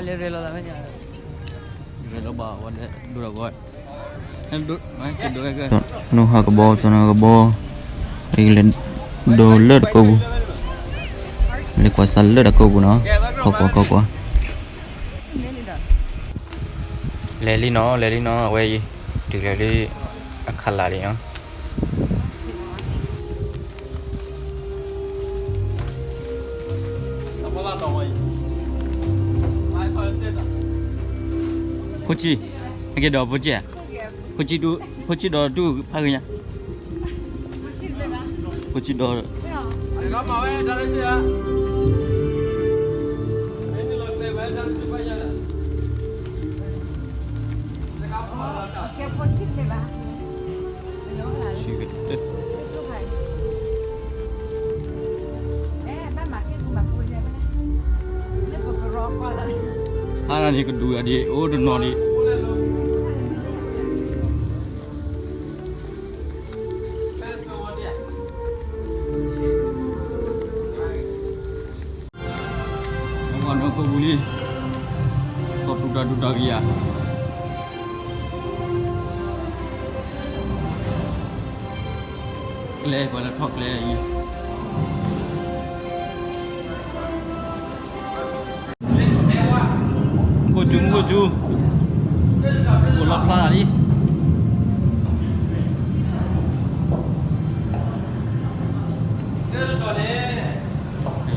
le relo la meña. Relo bawa le dura goi. Duduk, mai duduk ke. No hakabo sana hakabo. Iglen do lợt cô. Lấy quả sắn lợt cô của nó. Có quả. Lấy đi nó quay. Được lấy đi khăn lại đi nó. Pochi, cái đó pochi à? Pochi đó tu phải cái nhá. Pochi đó. Kalau mau dari sini ya. Ini loh saya bayar dari supaya ada. Oke, pochi le ba. Sikit. Ba makin aku dia mana. Ini bergerak lah. Hana ni kedua di, oh the nori. Aku boleh kau duda dia. Klei pada thok klei ini. Goju. Golap lah ni.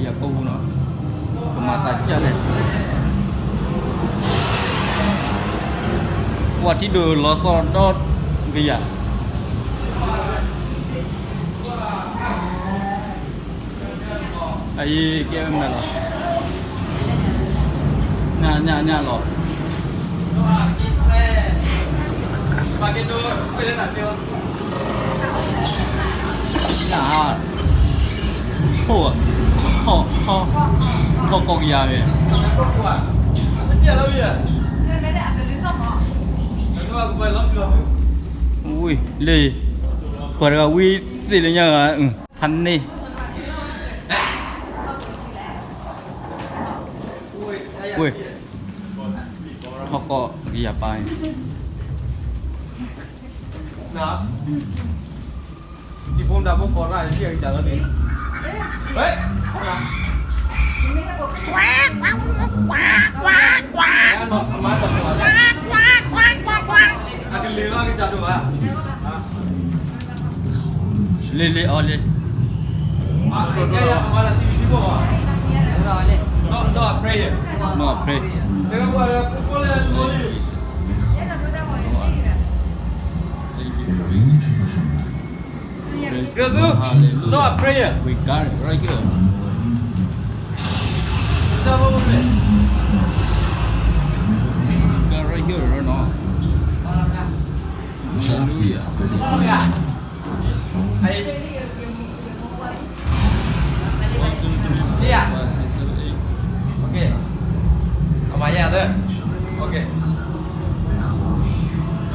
Ya kau nak. Mata jalan. Buat tidur lo kodot gaya. Ai kia mana lo? Nya lo. Pakai tu pilih tak dia? Nah. Ho con gà vậy. Ui, lì. Còn là uy gì đấy nhờ hắn đi. Ui. Ho có gà bài. Đó. Thì hôm đã có còn lại cái gì chẳng có gì. Đấy. Lili oleh. No pray. No prayer. We got it right here. Got right here, right now. Hallelujah. Iya. Oke. Apa ya tuh? Oke.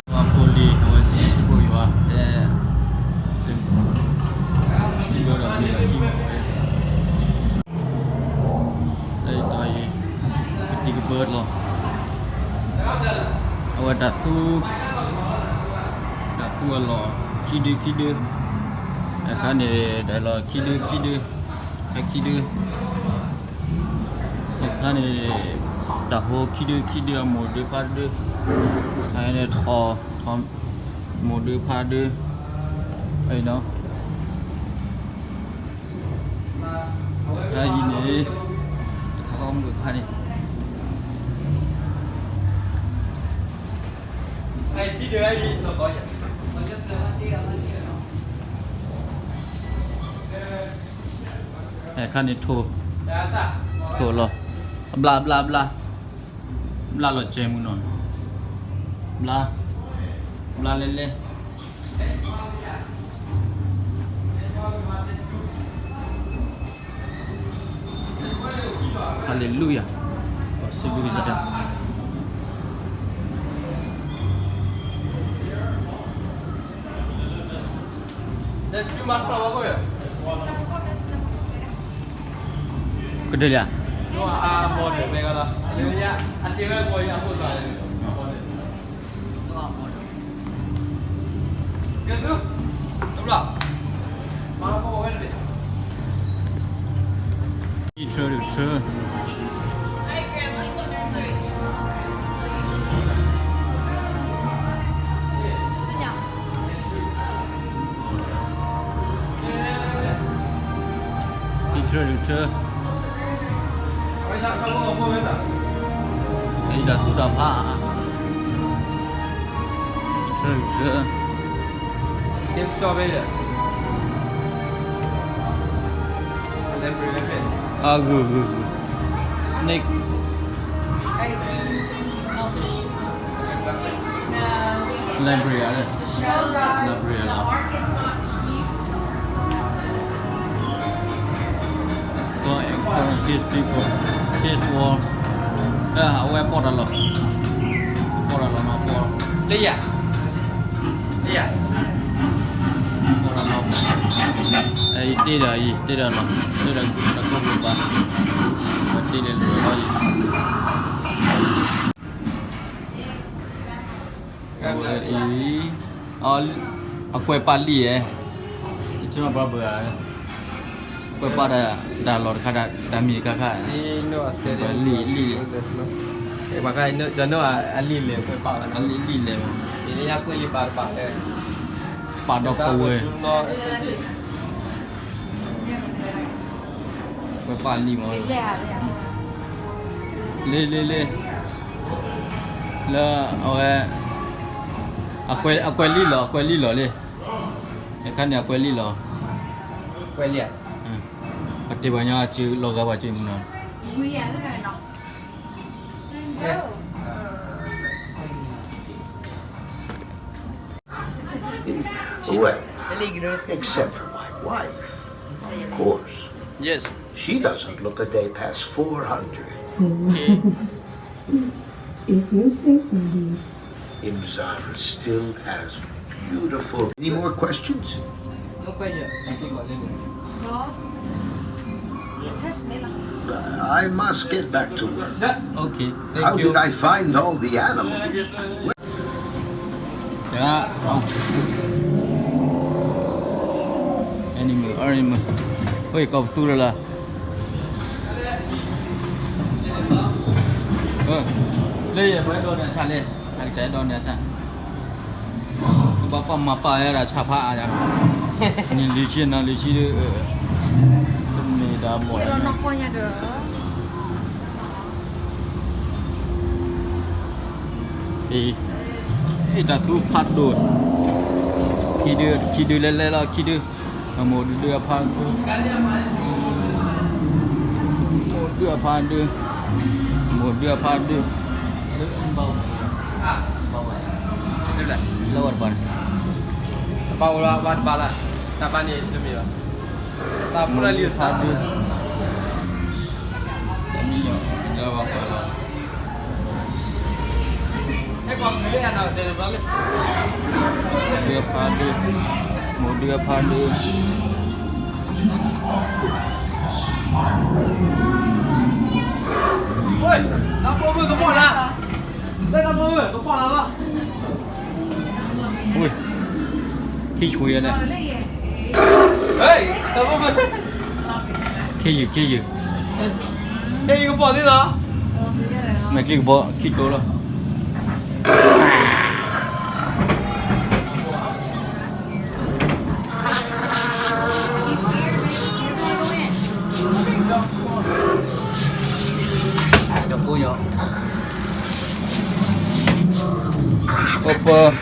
Poli awasi sebut ya. Tiga dah lagi. Tiga bird loh. Awak dah tu loh. Kide. Kan ni dah loh kide. Kan ni dah ho kide mode pada. Ini thom mode pada. Ai no. Đây này. Không được hay. Ai đi được ai nó có vậy. Kan itu thô lo. Bla lo cemu non. Bla lele. Hallelujah. Sebut saja. Dan cuma apa ya? Kedel ya? Dua model mereka lah. 一车有车。是鸟。一车有车。đây là thu đà pha. Một车有车。tiếp cho bây giờ À gừ gừ gừ. Snake. Library đây. Library là. Có his people. His wall. À, airport là. Port là nó port. đây à đây à Port là nó. Đây là nó. Đây là công việc ba. Đây là lưỡi đó gì. Ý quay Pali itu mah berapa? Quay pada dalor kada dami kakak. đi nữa Li mà cái nữa cho nó ali liền cái bảo là li le. ini aku ibar pak deh Pada kowe. nó Quay Pali mah. Dạ. Le. Lah Aqua lilo le. Kan ya aqua lilo. quay liền Pati banyak ci loga baca mana. Nguy hiểm thế này nó. Well, except for my wife, of course. Yes. She doesn't look a day past 400. If you say so, dear. Imzara still has beautiful... Any more questions? nó quay liền Đó. Test này là. I must get back to work. Okay. How Thank you. did I find all the animals? Ya. Animal. Oi, kau betul lah. Đây là mấy đòn nhà chăn lên, anh trái đòn nhà chăn. Bapa mapa ya dah chapa aja. Ni licin dia. Seni dah buat. Kalau nokonya được. Dah tu part dua. Kidu lele lah kidu. Mau dua part tu. Mau dua part tu. Bau. Bau. đây là Lawar ban. bao là ban ba là ta ban này cho mình ta pun là liền part tu. Kami yo. Lawar ban. cái con người nào để nó lên Dua part tu. Mau dua part tu. ôi nó có mưa có bỏ ra đây là mưa có bỏ ra không Ui. Khi chui đây. ê nó có mưa Khi gì? đây có bỏ gì đó Mày kia bỏ khi cố rồi. Chọc cô nhỏ. Oppa.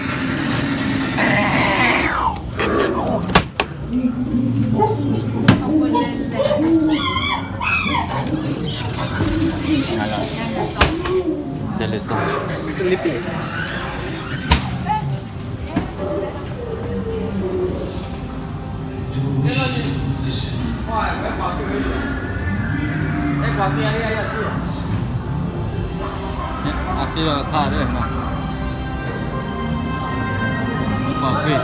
Teleso. sleepy em bỏ tiền đi anh Ati là tha đấy mà. Bỏ quê.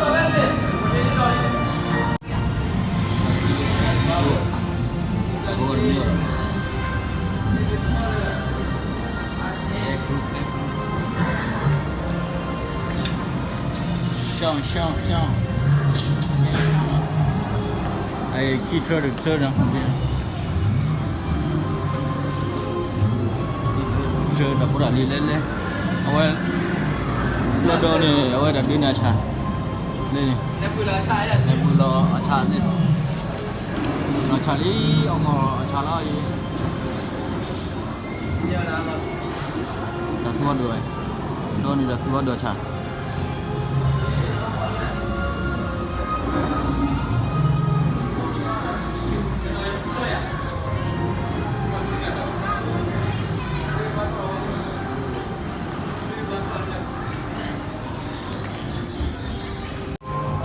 香。哎，汽车的车上旁边。车的不然哩嘞，我到呢，我到对那茶，嘞，那不来菜了。那不老茶嘞，那茶哩，我茶啦伊，你要拿吗？dah keluar dah. Dah ni dah keluar dah Chan.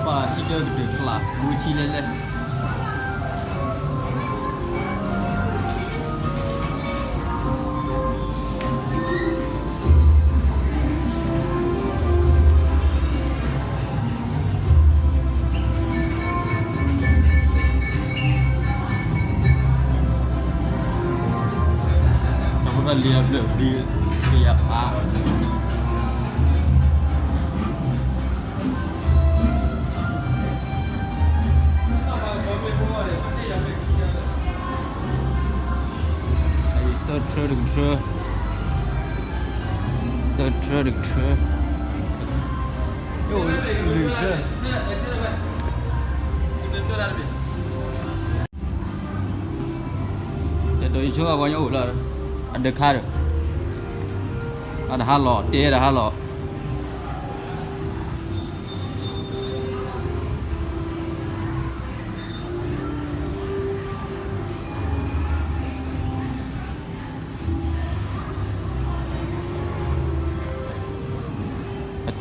Pak tidak gede kelas, buci lele. Lihat di siap được chưa? Yo, lử chưa? Để tôi chưa bao nhiêu là ada kar, ada halo, dia ada halo.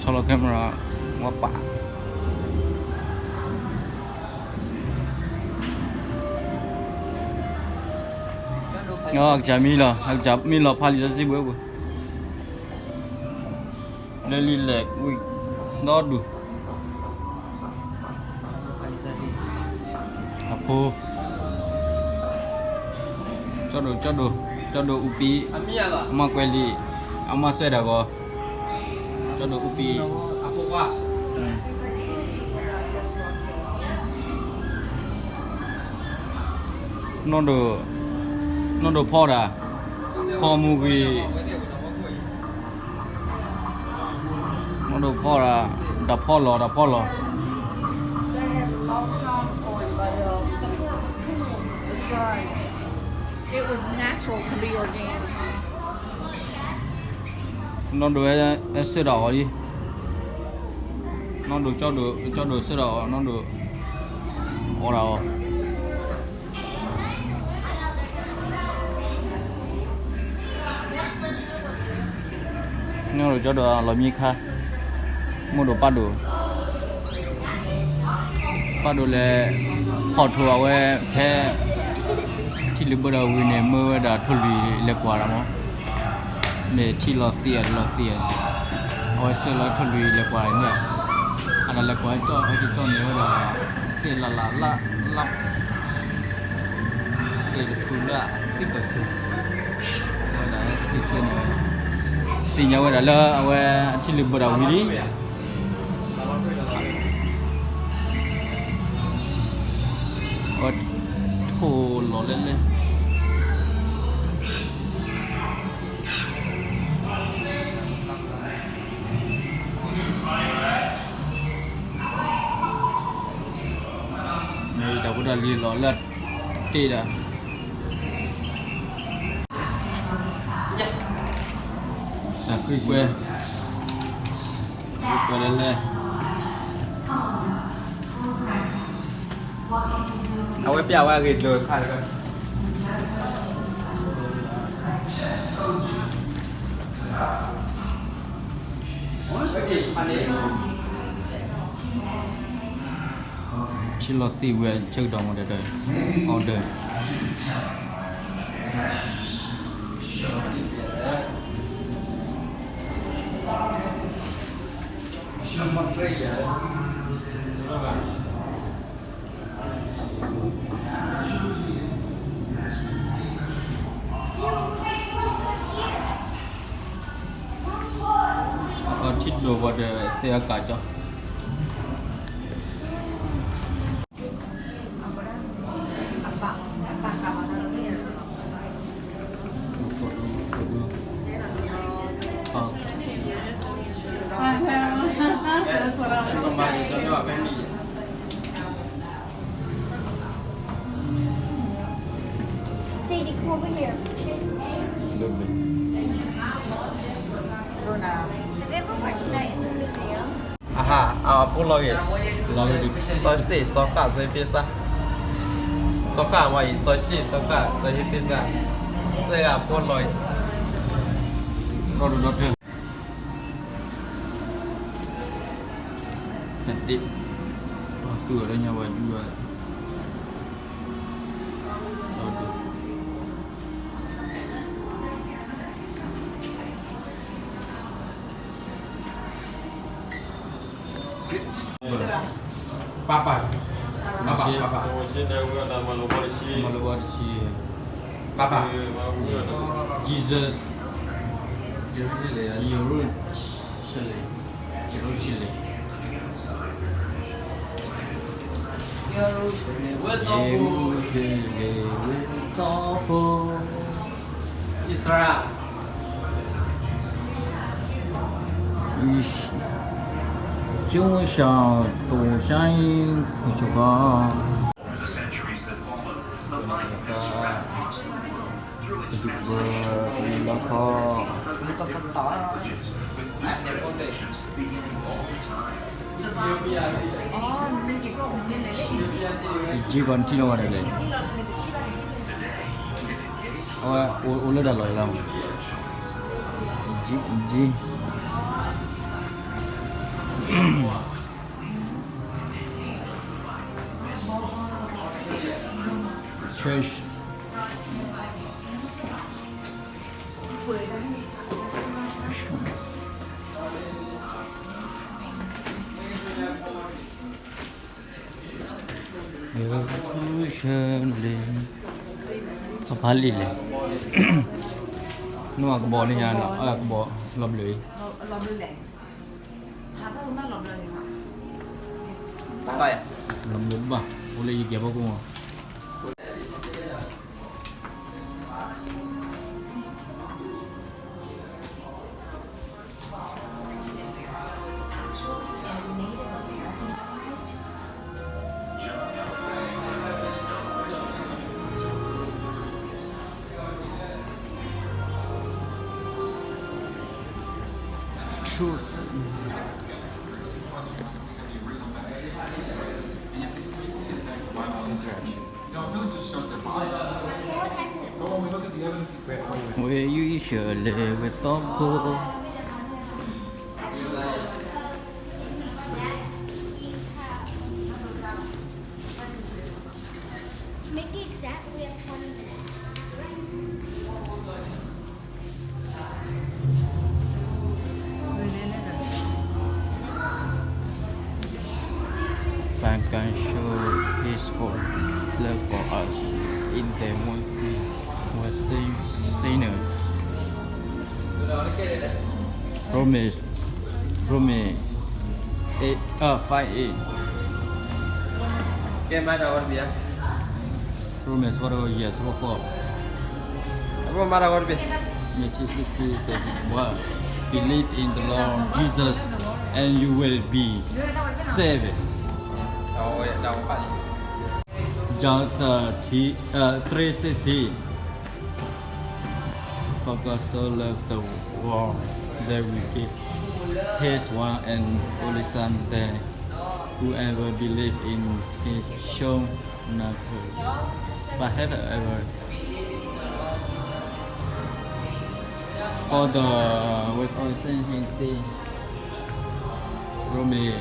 Kalau kamera ngapa? Agak Jamila pali sih bu. Leli lek, nodu. Apa? Codo upi. Ama kuali, ama seda go. Codo upi. Aku wah. Nodo pora, pomugi. Nodo pora, da polo. They have a long time for you, but that's right. It was natural to be organic. Nodo sữa đỏ đi. Nodo cho đồ sữa đỏ, nodo ora. Nó rồi cho đồ là mi kha mua đồ ba đồ là họ thua về thế thì lúc bắt đầu này mưa đã thôi lì lệ quả rồi để thì lọt tiền hồi xưa là thôi lì lệ quả nhỉ anh là lệ quả cho nếu là thì là lắp để thu là tích cực sự gọi là station này thì nhau đã lơ thì lúc bắt đầu đi thô ló lên này đã có đi ló lật tì đã là quê lênเอาไว้เปล่าว่ากินเลยผ่านกันchỉ là xì về chơi đồng ở đây order chít đồ vào để xe cả cho 吧，family。Sadie, come over here. Has everyone watched Night in the Museum? 啊哈，啊，不老远。老了的，ซอย4ซอย5ซอย5ซอย5ว่าอีกซอย4ซอย5ซอย5ซอย5พูดเลย รอดูรถเถอะnanti waktu ada nyawa juga aduh Papa. Papa. malu buat sih Papa. Jesus Yerusalem Yerusalem Israel. Ish 就像东山可就个。Ji còn chi đâu này đấy. Ô lơ đã lời làm. Ji. Church. Apa hal ini? Nuak kebo ni yang kebo lob lui. Apa ya? Lob lui bah. Boleh ikut apa kau? True. Where you should live with all. Make it exact. We have 20 minutes. Fans can show peaceful love for us in the movie was the sinner. Promise 5-8. Game mana orang dia? Promise for a yes for Apa mana orang dia? Matthew 60:31. Believe in the Lord Jesus and you will be saved. Đâu đâu phải. John 3:60. For God so loved the world that we give His one and only Son, that whoever believes in Him shall not perish, but have ever. For the with all sin His day. Rome.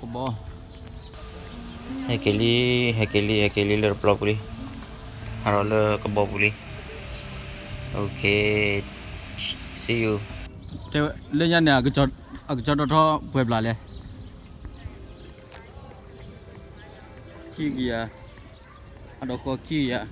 Kebo. Hekeli le plot puli. Haro le kebo puli. Okay. See you. Thế lên nhà này cái chợ đó quẹp lại này. Kia kìa. Ở đó có kia.